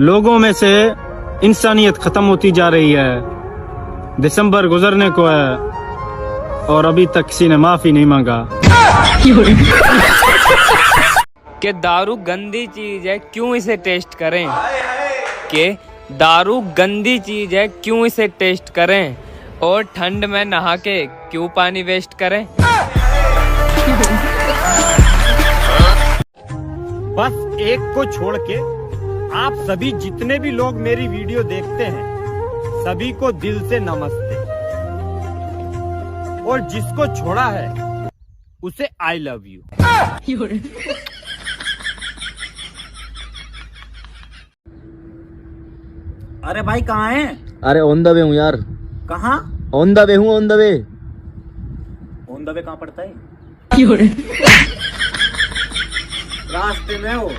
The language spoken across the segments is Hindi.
लोगों में से इंसानियत खत्म होती जा रही है। दिसंबर गुजरने को है और अभी तक किसी ने माफी नहीं मांगा। कि दारू गंदी चीज है, क्यों इसे टेस्ट करें। कि दारू गंदी चीज है, क्यों इसे टेस्ट करें। और ठंड में नहा के क्यों पानी वेस्ट करें। बस एक को छोड़ के आप सभी जितने भी लोग मेरी वीडियो देखते हैं सभी को दिल से नमस्ते। और जिसको छोड़ा है उसे आई लव यू। अरे भाई कहाँ है? अरे ऑन द वे हूँ यार। कहाँ? ऑन द वे हूँ, on the way. On the way कहाँ पड़ता है? रास्ते में हो।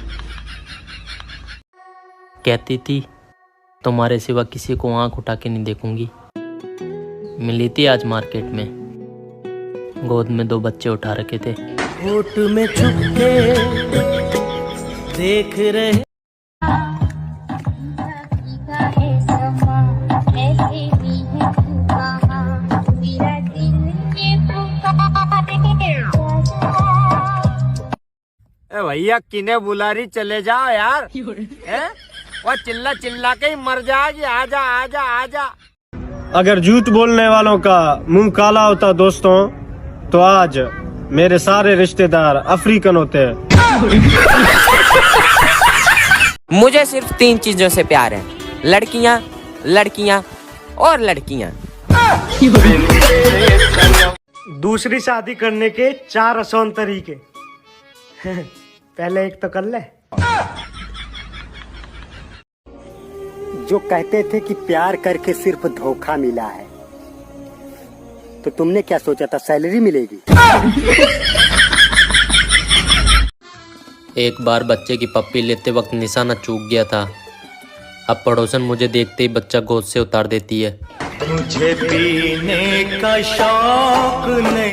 कहती थी तुम्हारे सिवा किसी को आंख उठा के नहीं देखूंगी। मिली थी आज मार्केट में, गोद में 2 बच्चे उठा रखे थे। होठ में छुप के देख रहे। भैया किने बुला रही, चले जाओ यार। हैं? वो चिल्ला चिल्ला के ही मर जाएगी। आजा आजा आजा। अगर झूठ बोलने वालों का मुंह काला होता दोस्तों तो आज मेरे सारे रिश्तेदार अफ्रीकन होते हैं। मुझे सिर्फ 3 चीजों से प्यार है, लड़कियां, लड़कियां और लड़कियां। दूसरी शादी करने के 4 आसान तरीके। पहले एक तो कर ले। जो कहते थे कि प्यार करके सिर्फ धोखा मिला है, तो तुमने क्या सोचा था सैलरी मिलेगी? एक बार बच्चे की पप्पी लेते वक्त निशाना चूक गया था। अब पड़ोसन मुझे देखते ही बच्चा गोद से उतार देती है। मुझे पीने का शौक नहीं।